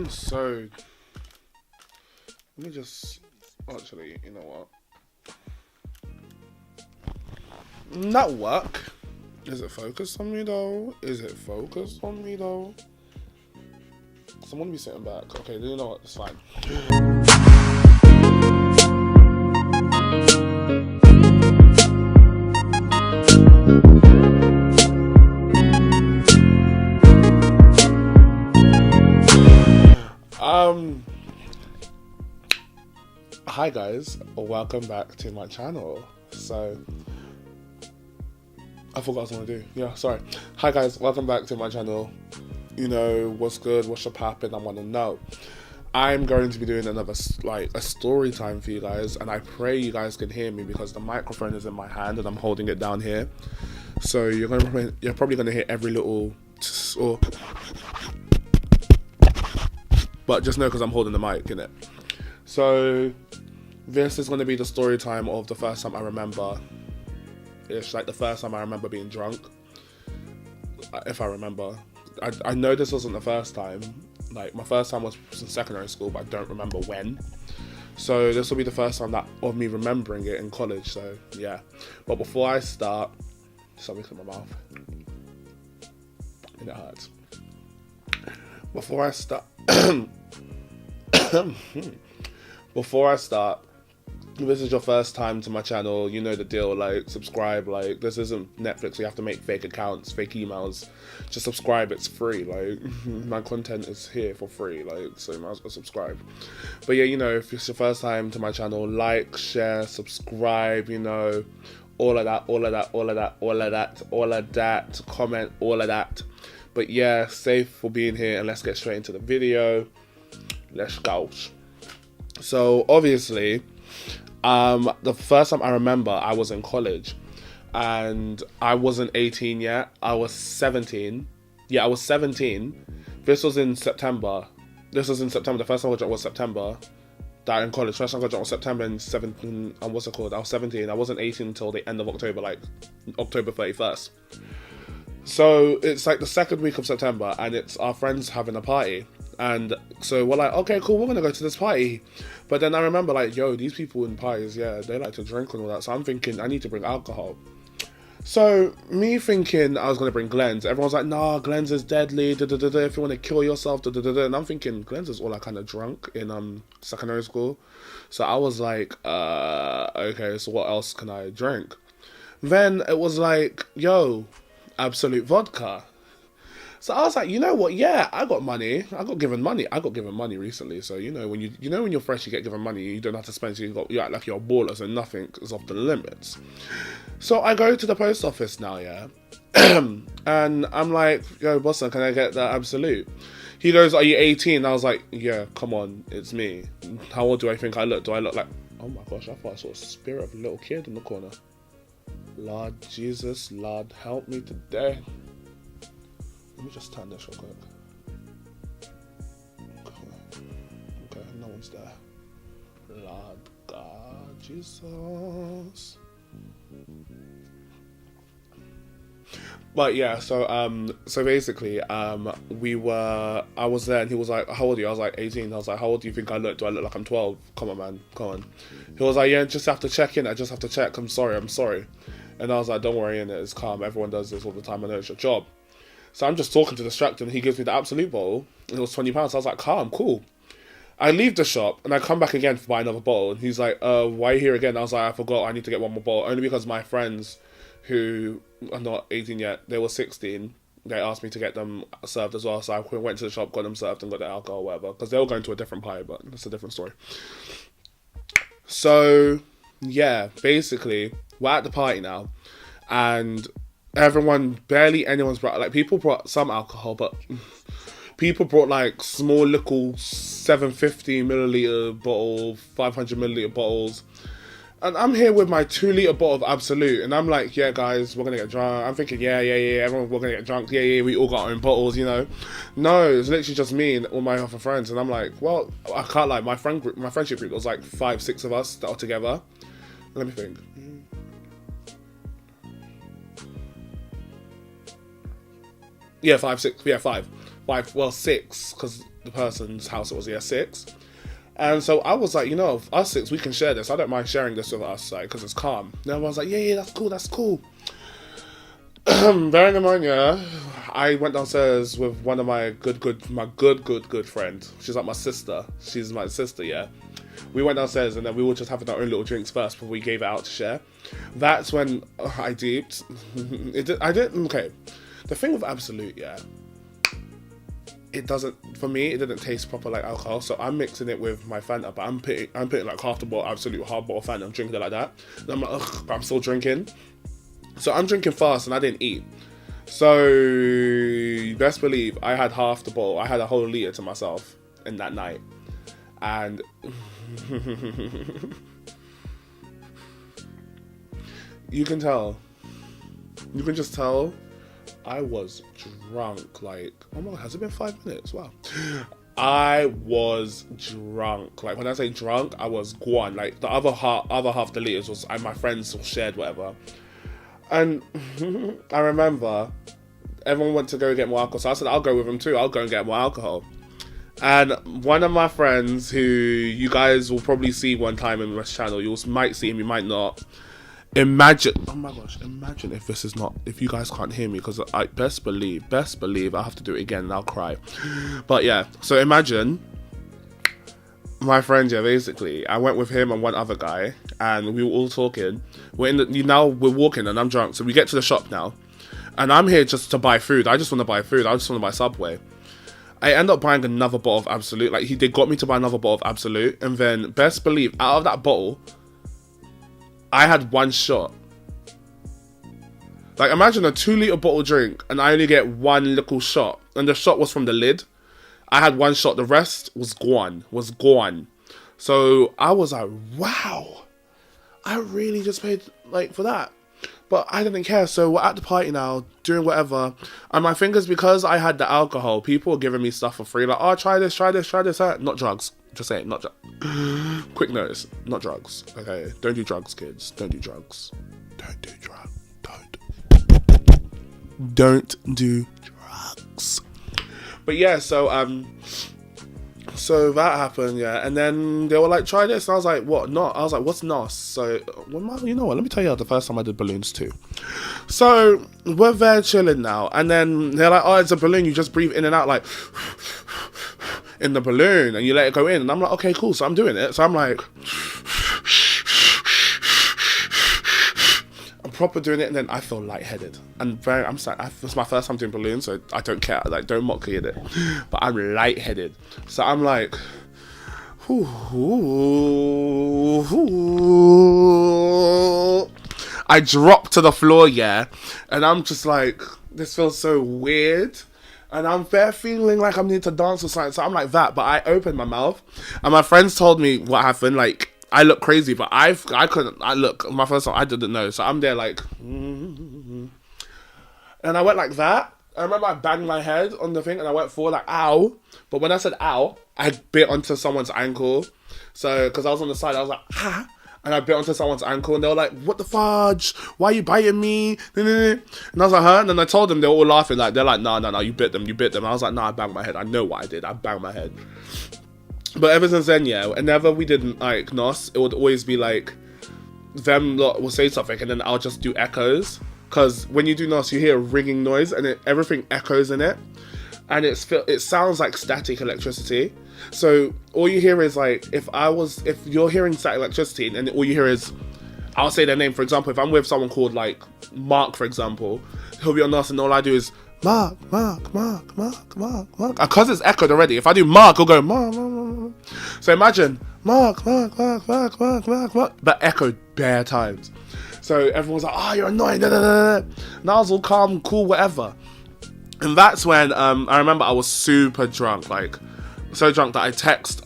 So, let me just. Actually, you know what? Network. Is it focused on me though? Is it focused on me though? Someone be sitting back. Okay, you know what? It's fine. Hi guys, welcome back to my channel. So, I forgot what I was gonna do. Yeah, sorry. Hi guys, welcome back to my channel. You know, what's good, what's up happen, I wanna know. I'm going to be doing another, a story time for you guys, and I pray you guys can hear me because the microphone is in my hand and I'm holding it down here. So you're probably gonna hear every little or, but just know because I'm holding the mic, innit? So this is going to be the story time of the first time I remember. It's like the first time I remember being drunk. If I remember. I know this wasn't the first time. Like, my first time was in secondary school, but I don't remember when. So this will be the first time of me remembering it in college, so yeah. But before I start, something in my mouth. And it hurts. Before I start... Before I start, if this is your first time to my channel, you know the deal, like, subscribe, like, this isn't Netflix, you have to make fake accounts, fake emails, just subscribe, it's free, like, my content is here for free, like, so you might as well subscribe. But yeah, you know, if it's your first time to my channel, like, share, subscribe, you know, all of that, comment, all of that. But yeah, safe for being here, and let's get straight into the video. Let's go. So, obviously, the first time I remember, I was in college, and I wasn't 18 yet. I was 17. Yeah, I was 17. This was in September. The first time I got drunk was September. That in college. First time I got drunk was September and 17. And what's it called? I was 17. I wasn't 18 until the end of October, like October 31st. So it's like the second week of September, and it's our friends having a party. And so we're like, okay, cool, we're gonna go to this party. But then I remember, like, yo, these people in parties, yeah, they like to drink and all that. So I'm thinking, I need to bring alcohol. So me thinking I was gonna bring Glens. Everyone's like, nah, Glens is deadly. If you want to kill yourself, And I'm thinking, Glens is all I kind of drunk in secondary school. So I was like, okay, so what else can I drink? Then it was like, yo, Absolute vodka. So I was like, you know what? Yeah, I got money. I got given money recently. So you know when you're fresh, you get given money. You don't have to spend. So you act like you're a baller. So nothing is off the limits. So I go to the post office now, yeah, and I'm like, yo, bossa, can I get that Absolute? He goes, are you 18? I was like, yeah, come on, it's me. How old do I think I look? Do I look like? Oh my gosh, I thought I saw a spirit of a little kid in the corner. Lord Jesus, Lord, help me today. Let me just turn this real quick. Okay, no one's there. Lord God, Jesus. But yeah, so basically, I was there, and he was like, how old are you? I was like, 18. I was like, how old do you think I look? Do I look like I'm 12? Come on, man, come on. He was like, yeah, just have to check in. I just have to check. I'm sorry. And I was like, don't worry, innit, it's calm. Everyone does this all the time. I know it's your job. So I'm just talking to distract him, and he gives me the Absolute bottle, and it was £20. So I was like, calm, cool. I leave the shop, and I come back again to buy another bottle, and he's like, why are you here again? I was like, I forgot, I need to get one more bottle, only because my friends who are not 18 yet, they were 16, they asked me to get them served as well, so I went to the shop, got them served, and got the alcohol, whatever, because they were going to a different party, but that's a different story. So, yeah, basically, we're at the party now, and barely anyone's brought, like, people brought some alcohol, but people brought, like, small little 750ml bottle, 500ml bottles, and I'm here with my 2 litre bottle of Absolute, and I'm like, yeah, guys, we're gonna get drunk. I'm thinking, yeah, everyone, we're gonna get drunk, yeah, we all got our own bottles, you know. No, it's literally just me and all my other friends, and I'm like, well, I can't lie, my friendship group was like 5-6 of us that are together. Let me think. Yeah, 5, 6, yeah, 5. Well, 6, because the person's house it was, yeah, 6. And so I was like, you know, us 6, we can share this. I don't mind sharing this with us, like, because it's calm. And everyone's like, yeah, that's cool. Bearing in mind, yeah, I went downstairs with one of my good friend. She's like my sister. She's my sister, yeah. We went downstairs and then we were just having our own little drinks first before we gave it out to share. That's when I deeped. Okay. The thing with Absolute, yeah, it didn't taste proper like alcohol. So I'm mixing it with my Fanta, but I'm putting like half the bottle Absolute, half bottle Fanta. I'm drinking it like that. And I'm like, ugh, but I'm still drinking. So I'm drinking fast and I didn't eat. So best believe I had half the bottle. I had a whole litre to myself in that night. And you can just tell I was drunk. Like, oh my God, has it been 5 minutes? Wow. I was drunk. Like, when I say drunk, I was gone. Like, the other half the litres was, and my friends shared whatever. And I remember everyone went to go get more alcohol. So I said, I'll go with them too. I'll go and get more alcohol. And one of my friends, who you guys will probably see one time in this channel, you might see him, you might not. Imagine if you guys can't hear me, because I best believe I have to do it again and I'll cry. But yeah, so imagine my friend, yeah, basically, I went with him and one other guy, and we were all talking. We're walking, and I'm drunk, so we get to the shop now, and I'm here just to buy food. I just want to buy food. I just want to buy Subway. I end up buying another bottle of Absolute. Like, they got me to buy another bottle of Absolute, and then best believe, out of that bottle, I had 1 shot. Like, imagine a 2-litre bottle drink, and I only get 1 little shot, and the shot was from the lid. I had 1 shot, the rest was gone. So I was like, wow, I really just paid, like, for that. But I didn't care, so we're at the party now, doing whatever. And my thing is, because I had the alcohol, people were giving me stuff for free, like, oh, try this. Not drugs. Just saying, not drugs. Quick notice, not drugs, okay? Don't do drugs, kids. Don't do drugs. Don't do drugs. Don't do drugs. But yeah, so that happened, yeah, and then they were like, try this, and I was like, what, not? I was like, what's NOS? So, well, you know what, let me tell you the first time I did balloons too. So, we're there chilling now, and then they're like, oh, it's a balloon, you just breathe in and out, like, in the balloon, and you let it go in, and I'm like, okay, cool, so I'm doing it, so I'm like, proper doing it, and then I feel lightheaded, and it's my first time doing balloons, so I don't care, like, don't mock me in it, but I'm lightheaded, so I'm like, I drop to the floor, yeah, and I'm just like, this feels so weird, and I'm bare feeling like I need to dance or something, so I'm like that, but I opened my mouth, and my friends told me what happened, like, I look crazy, but I couldn't. My first time, I didn't know. So I'm there like, and I went like that. I remember I banged my head on the thing and I went forward like, ow. But when I said ow, I bit onto someone's ankle. So, because I was on the side, I was like, ah. And I bit onto someone's ankle and they were like, what the fudge? Why are you biting me? And I was like, huh? And then I told them, they were all laughing. Like, they're like, no, you bit them. And I was like, I banged my head. I know what I did. I banged my head. But ever since then, yeah, whenever we didn't like NOS, it would always be like, them lot will say something and then I'll just do echoes. Because when you do NOS, you hear a ringing noise and everything echoes in it. And it sounds like static electricity. So all you hear is like, if you're hearing static electricity and all you hear is, I'll say their name. For example, if I'm with someone called like Mark, for example, he'll be on NOS and all I do is, Mark. Because it's echoed already. If I do Mark, he'll go, Mark. So imagine, Mark. But echoed bare times. So everyone's like, oh, you're annoying. Now I was all calm, cool, whatever. And that's when, I remember I was super drunk. Like, so drunk that I text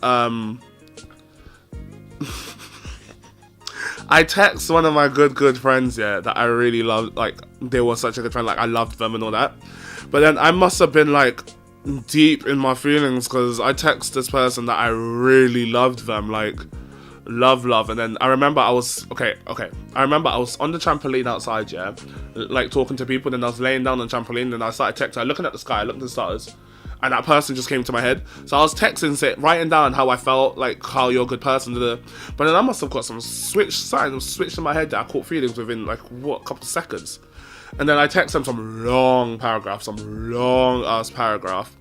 one of my good friends, yeah, that I really loved. Like, they were such a good friend. Like, I loved them and all that. But then I must have been like deep in my feelings because I text this person that I really loved them, like love. And then I remember I was I remember I was on the trampoline outside, yeah, like talking to people. Then I was laying down on the trampoline, and I started texting, looking at the sky, looking at the stars, and that person just came to my head. So I was texting, writing down how I felt, like how you're a good person. But then I must have got some switched in my head that I caught feelings within like a couple of seconds. And then I text them some long ass paragraph.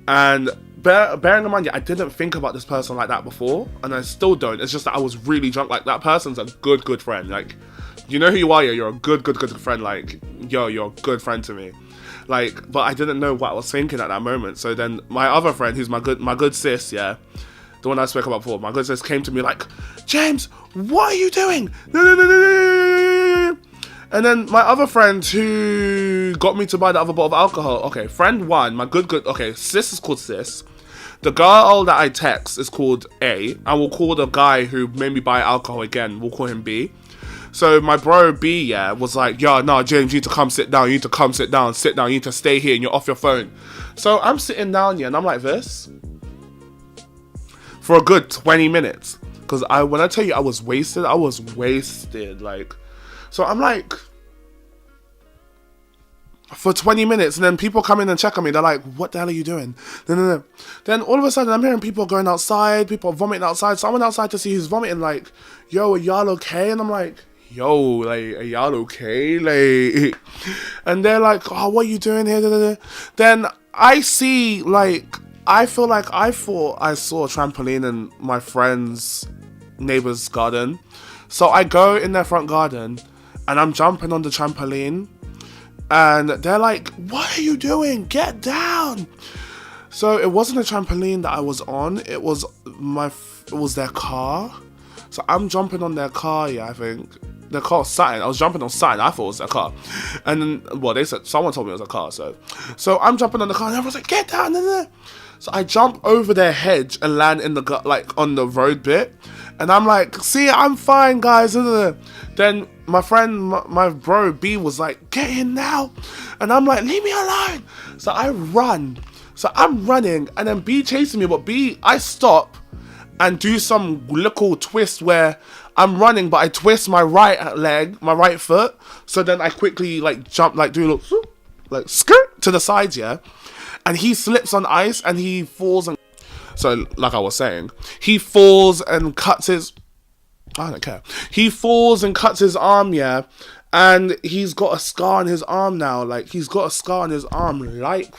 And bearing in mind, I didn't think about this person like that before, and I still don't. It's just that I was really drunk. Like, that person's a good friend. Like, you know who you are, you're a good friend. Like, yo, you're a good friend to me. Like, but I didn't know what I was thinking at that moment. So then my other friend, who's my good sis, yeah, the one I spoke about before, my good sis came to me like, James, what are you doing? No. And then my other friend who got me to buy the other bottle of alcohol, okay, friend one, my good, okay, sis is called Sis. The girl that I text is called A, and we'll call the guy who made me buy alcohol again, we'll call him B. So my bro B, yeah, was like, yo, no, James, you need to come sit down, you need to stay here, and you're off your phone. So I'm sitting down, yeah, and I'm like this for a good 20 minutes. Because when I tell you I was wasted, like... So I'm like, for 20 minutes, and then people come in and check on me. They're like, what the hell are you doing? No. Then all of a sudden, I'm hearing people going outside, people vomiting outside. So I went outside to see who's vomiting, like, yo, are y'all okay? And I'm like, yo, like, are y'all okay? Like, and they're like, oh, what are you doing here? Then I see, like, I feel like I thought I saw a trampoline in my friend's neighbor's garden. So I go in their front garden, and I'm jumping on the trampoline, and they're like, what are you doing? Get down. So it wasn't a trampoline that I was on, it was their car. So I'm jumping on their car, yeah, I think. Their car was Saturn. I was jumping on Saturn, I thought it was their car. And then, well, they said, someone told me it was a car, so I'm jumping on the car, and everyone's like, get down. So I jump over their hedge and land in on the road bit. And I'm like, see, I'm fine, guys. Then my friend, my bro B was like, get in now. And I'm like, leave me alone. So I run. So I'm running, and then B chasing me. But I stop and do some little twist where I'm running, but I twist my right leg, my right foot. So then I quickly like jump, like do a little, like skirt to the sides, yeah. And he slips on ice and he falls and... So, like I was saying, he falls and cuts his... I don't care. He falls and cuts his arm, yeah. And he's got a scar on his arm now. Like, he's got a scar on his arm like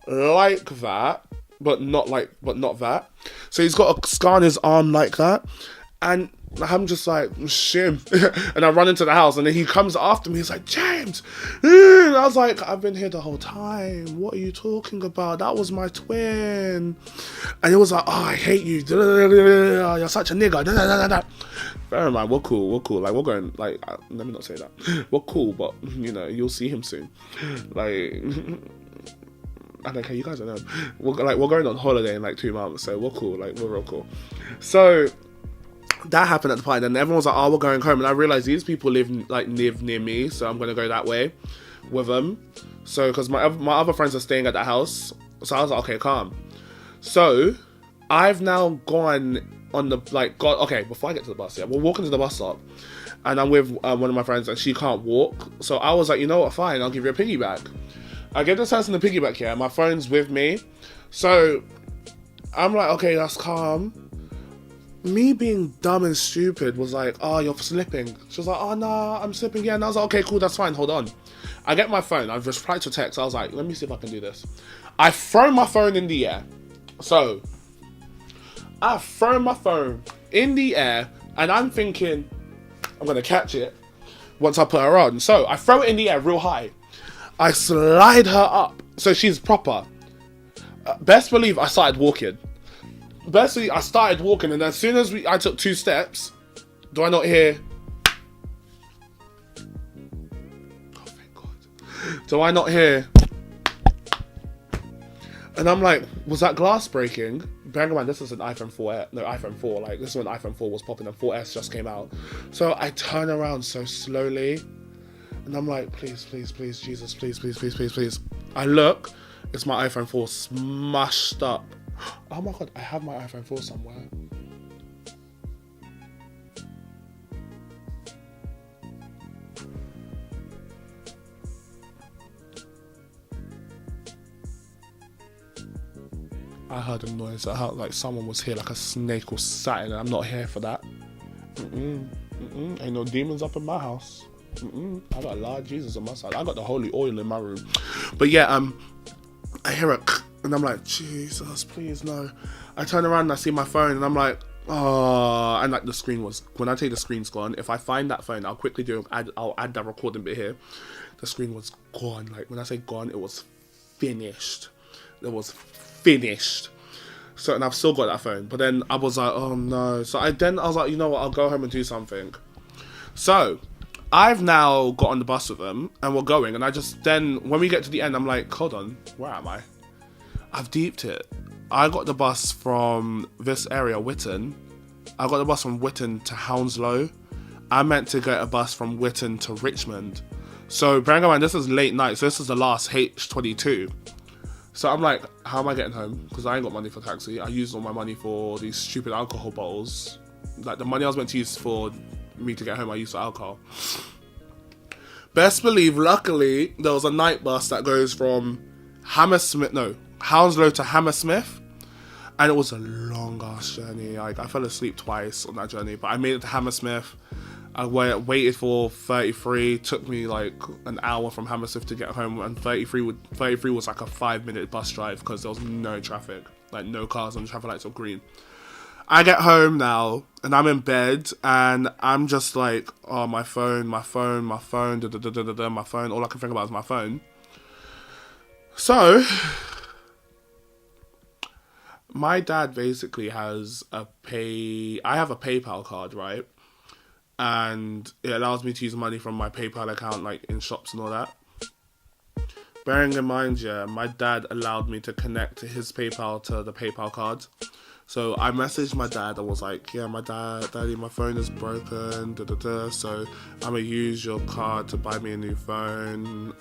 that. But not that. So he's got a scar on his arm like that. And I'm just like, shim. And I run into the house, and then he comes after me. He's like, James. And I was like, I've been here the whole time. What are you talking about? That was my twin. And he was like, oh, I hate you. You're such a nigga. Bear in mind, we're cool. Like, we're going, like, let me not say that. We're cool, but, you know, you'll see him soon. Like... I don't care, you guys don't know. We're going on holiday in like 2 months, so we're cool, like we're real cool. So that happened at the party, and everyone was like, oh, we're going home, and I realized these people live near me, so I'm gonna go that way with them. So because my other friends are staying at that house, so I was like, okay, calm. So I've now gone on the okay, before I get to the bus, yeah, we're walking to the bus stop, and I'm with one of my friends, and she can't walk, so I was like, you know what, fine, I'll give you a piggyback. I give this person the piggyback here, my phone's with me. So I'm like, okay, that's calm. Me being dumb and stupid was like, oh, you're slipping. She was like, oh, no, I'm slipping. Yeah, and I was like, okay, cool, that's fine, hold on. I get my phone, I've replied to text. I was like, let me see if I can do this. I throw my phone in the air. So I throw my phone in the air, and I'm thinking, I'm going to catch it once I put her on. So I throw it in the air real high. I slide her up, so she's proper. Best believe I started walking. And as soon as I took 2 steps, do I not hear? Oh, thank God. Do I not hear? And I'm like, was that glass breaking? Bearing in mind, this is an iPhone 4, iPhone 4. Like, this is when iPhone 4 was popping and 4S just came out. So I turn around so slowly. And I'm like, please, Jesus, please. I look, it's my iPhone 4 smashed up. Oh my God, I have my iPhone 4 somewhere. I heard a noise. I heard like someone was here, like a snake or something, and I'm not here for that. Ain't no demons up in my house. I got a lot of Jesus on my side. I got the holy oil in my room. But yeah, I hear it, and I'm like, Jesus, please no. I turn around and I see my phone, and I'm like, oh, and like the screen was, when I tell you the screen's gone, if I find that phone, I'll quickly I'll add that recording bit here. The screen was gone. Like when I say gone, it was finished. It was finished. So, and I've still got that phone. But then I was like, oh no. So I was like, you know what, I'll go home and do something. So I've now got on the bus with them, and we're going, and then when we get to the end, I'm like, hold on, where am I? I've deeped it. I got the bus from this area, Witton. I got the bus from Witton to Hounslow. I meant to get a bus from Witton to Richmond. So bearing in mind, this is late night, so this is the last H22. So I'm like, how am I getting home? Because I ain't got money for taxi. I used all my money for these stupid alcohol bottles. Like the money I was meant to use for me to get home, I used for alcohol. Best believe, luckily, there was a night bus that goes from Hounslow to Hammersmith. And it was a long ass journey. Like I fell asleep twice on that journey, but I made it to Hammersmith. I waited for 33. Took me like an hour from Hammersmith to get home, and 33 was like a 5-minute bus drive because there was no traffic, like no cars, and the traffic lights were green. I get home now, and I'm in bed, and I'm just like, oh, my phone, my phone. All I can think about is my phone. So my dad basically has I have a PayPal card, right? And it allows me to use money from my PayPal account, like in shops and all that. Bearing in mind, yeah, my dad allowed me to connect to his PayPal to the PayPal card. So I messaged my dad and was like, yeah, daddy, my phone is broken, so I'm gonna use your card to buy me a new phone.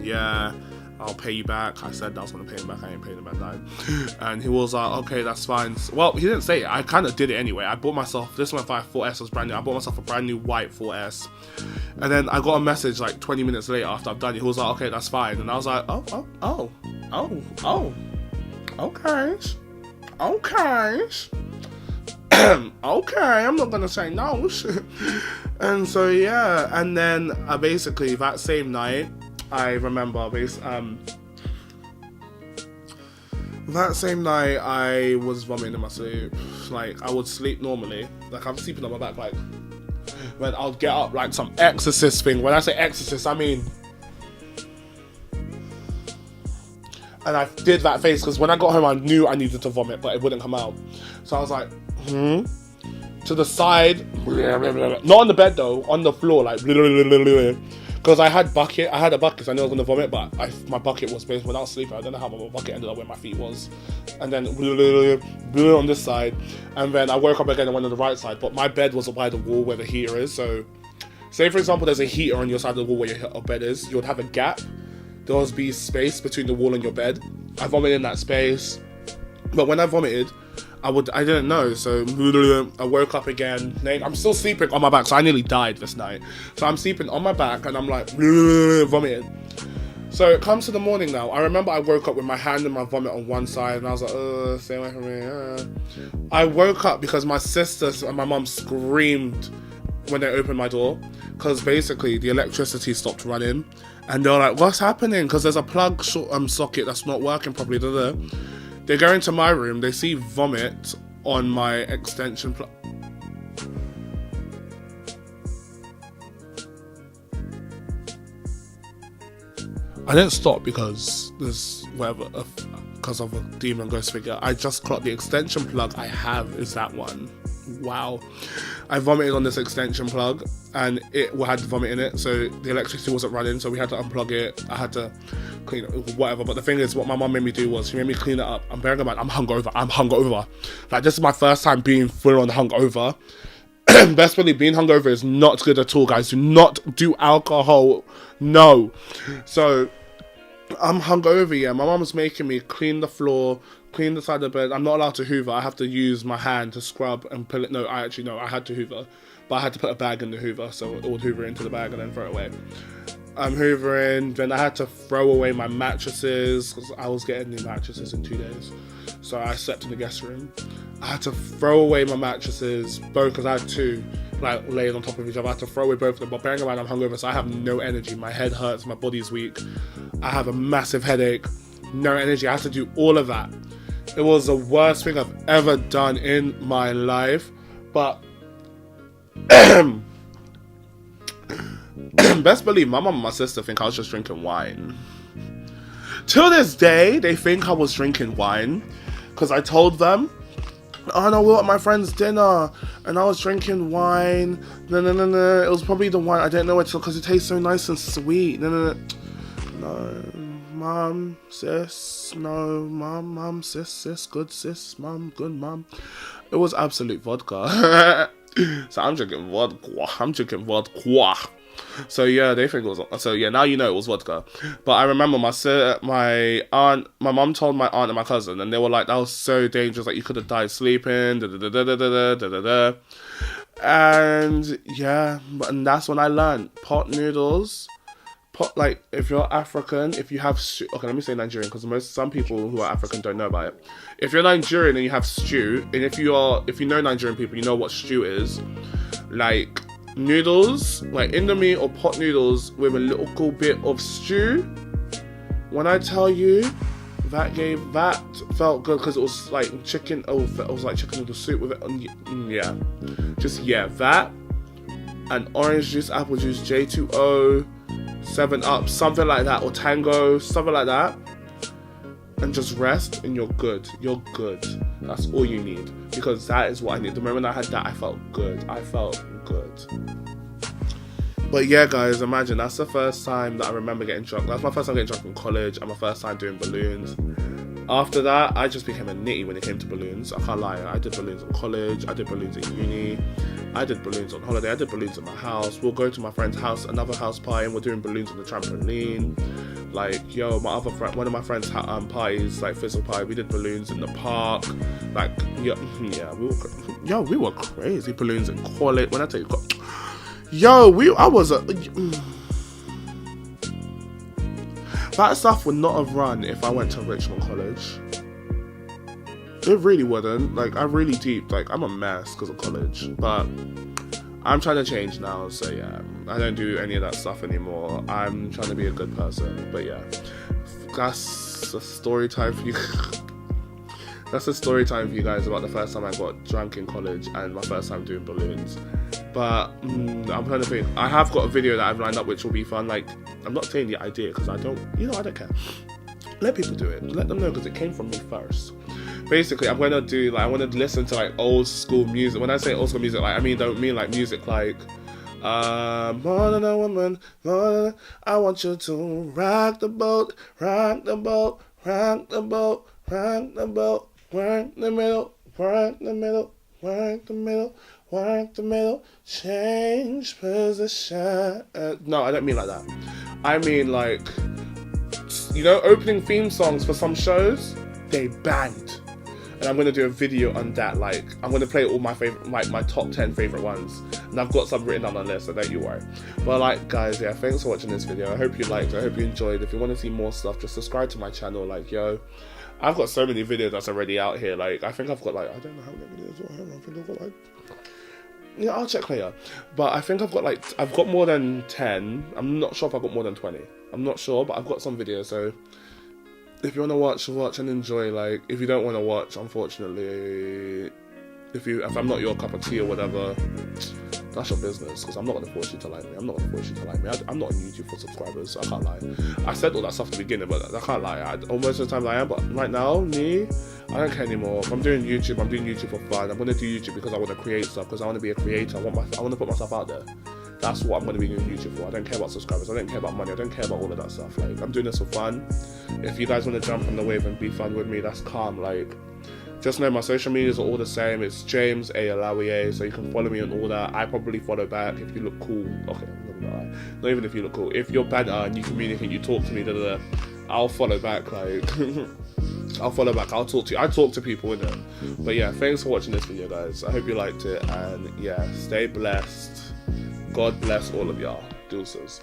Yeah, I'll pay you back. I said I was gonna pay him back. I ain't paying him back now. And he was like, okay, that's fine. Well, he didn't say it. I kind of did it anyway. I bought myself, this one 4S was brand new. I bought myself a brand new white 4S. And then I got a message like 20 minutes later after I've done it. He was like, okay, that's fine. And I was like, okay. Okay, I'm not gonna say no. And so yeah, and then basically that same night, I remember that same night I was vomiting in my sleep. Like I would sleep normally, like I'm sleeping on my back, like when I'll get up like some exorcist thing. When I say exorcist, I mean. And I did that face because when I got home, I knew I needed to vomit, but it wouldn't come out. So I was like, to the side, not on the bed though, on the floor, like, because I had a bucket, so I knew I was going to vomit, but my bucket was based when I was sleeping. I don't know how my bucket ended up where my feet was. And then on this side, and then I woke up again and went on the right side, but my bed was by the wall where the heater is. So say for example, there's a heater on your side of the wall where your bed is, you would have a gap. There would be space between the wall and your bed. I vomited in that space. But when I vomited, I didn't know. So I woke up again. I'm still sleeping on my back, so I nearly died this night. So I'm sleeping on my back and I'm like vomiting. So it comes to the morning now. I remember I woke up with my hand and my vomit on one side, and I was like, stay away from me. I woke up because my sisters and my mum screamed when they opened my door, because basically the electricity stopped running. And they're like, what's happening? Because there's a plug socket that's not working properly. They go into my room, they see vomit on my extension plug. I didn't stop because there's because of a demon ghost figure. I just clocked the extension plug I have is that one. Wow. I vomited on this extension plug and it had vomit in it, so the electricity wasn't running, so we had to unplug it. I had to clean it, whatever. But the thing is, what my mum made me do was she made me clean it up. I'm bearing in mind, I'm hungover. Like, this is my first time being full on hungover. Best believe being hungover is not good at all, guys. Do not do alcohol. No. So I'm hungover, yeah. My mum's making me clean the floor, clean the side of the bed. I'm not allowed to hoover. I have to use my hand to scrub and pull it. No, I had to hoover. But I had to put a bag in the hoover, so it would hoover into the bag and then throw it away. I'm hoovering. Then I had to throw away my mattresses because I was getting new mattresses in 2 days. So I slept in the guest room. I had to throw away my mattresses, both, because I had two, like, laying on top of each other. I had to throw away both of them. But bearing in mind I'm hungover, so I have no energy. My head hurts, my body's weak. I have a massive headache, no energy. I had to do all of that. It was the worst thing I've ever done in my life. But best believe my mum and my sister think I was just drinking wine. Till this day, they think I was drinking wine because I told them, oh no, we were at my friend's dinner and I was drinking wine. No. It was probably the wine. I didn't know it because it tastes so nice and sweet. No. Mom, sis, no, mom, sis, good sis, mom, good mom. It was absolute vodka. So I'm drinking vodka. So yeah, they think it was. So yeah, now you know it was vodka. But I remember my mom told my aunt and my cousin, and they were like, "That was so dangerous. Like you could have died sleeping." And yeah, and that's when I learned pot noodles. Like if you're African, if you have stew, okay, let me say Nigerian because some people who are African don't know about it. If you're Nigerian and you have stew, and if you know Nigerian people, you know what stew is. Like noodles, like Indomie or pot noodles with a little bit of stew. When I tell you, that felt good because it was like chicken. Oh, it was like chicken noodle soup with it. That and orange juice, apple juice, J2O. 7-Up, something like that, or Tango, something like that, and just rest and you're good. That's all you need, because that is what I need. The moment I had that, I felt good. But yeah, guys, imagine that's the first time that I remember getting drunk. That's my first time getting drunk in college and my first time doing balloons. After that, I just became a nitty when it came to balloons. I can't lie. I did balloons in college. I did balloons in uni. I did balloons on holiday. I did balloons in my house. We'll go to my friend's house, another house party, and we're doing balloons on the trampoline. Like, yo, one of my friend's parties, like fizzle party, we did balloons in the park. Like, we were crazy. Balloons in college. When I tell you, that stuff would not have run if I went to Richmond College. It really wouldn't. Like, I really deep. Like, I'm a mess because of college. But I'm trying to change now. So, yeah. I don't do any of that stuff anymore. I'm trying to be a good person. But, yeah. That's a story time for you. That's a story time for you guys about the first time I got drunk in college and my first time doing balloons. But I'm trying to think. I have got a video that I've lined up which will be fun. Like, I'm not saying the idea because I don't care. Let people do it. Let them know because it came from me first. Basically, I'm going to do, like, I want to listen to, like, old school music. When I say old school music, like, don't mean, like, music like, more than a woman, I want you to rock the boat, rock the boat, rock the boat, rock the boat, work the middle, work the middle, work the middle, work the middle, change position. No, I don't mean like that. I mean, like, you know, opening theme songs for some shows, they banged. And I'm going to do a video on that. Like, I'm going to play all my favorite, like, my top 10 favorite ones. And I've got some written on the list, so don't you worry. But, like, guys, yeah, thanks for watching this video. I hope you liked it. I hope you enjoyed. If you want to see more stuff, just subscribe to my channel. Like, yo, I've got so many videos that's already out here. Like, I think I've got, like, I don't know how many videos I have. I think I've got, like, yeah, I'll check later. But I think I've got more than 10. I'm not sure if I've got more than 20. I'm not sure, but I've got some videos, so if you want to watch and enjoy. Like, if you don't want to watch, unfortunately, if I'm not your cup of tea or whatever, that's your business, because I'm not going to force you to like me. I'm not not on YouTube for subscribers, so I can't lie. I said all that stuff at the beginning, but I can't lie. Most of the time I am, but right now, I don't care anymore. If I'm doing YouTube, I'm doing YouTube for fun. I'm going to do YouTube because I want to create stuff, because I want to be a creator. I want to put myself out there. That's what I'm going to be doing YouTube for. I don't care about subscribers. I don't care about money. I don't care about all of that stuff. Like, I'm doing this for fun. If you guys want to jump on the wave and be fun with me, that's calm. Like, just know my social medias are all the same. It's James A. Alawiye, so you can follow me on all that. I probably follow back if you look cool. Okay, not even if you look cool. If you're better and you communicate, you talk to me, I'll follow back. Like, I'll follow back. I'll talk to you. I talk to people, innit? But yeah, thanks for watching this video, guys. I hope you liked it, and yeah, stay blessed. God bless all of y'all. Deuces.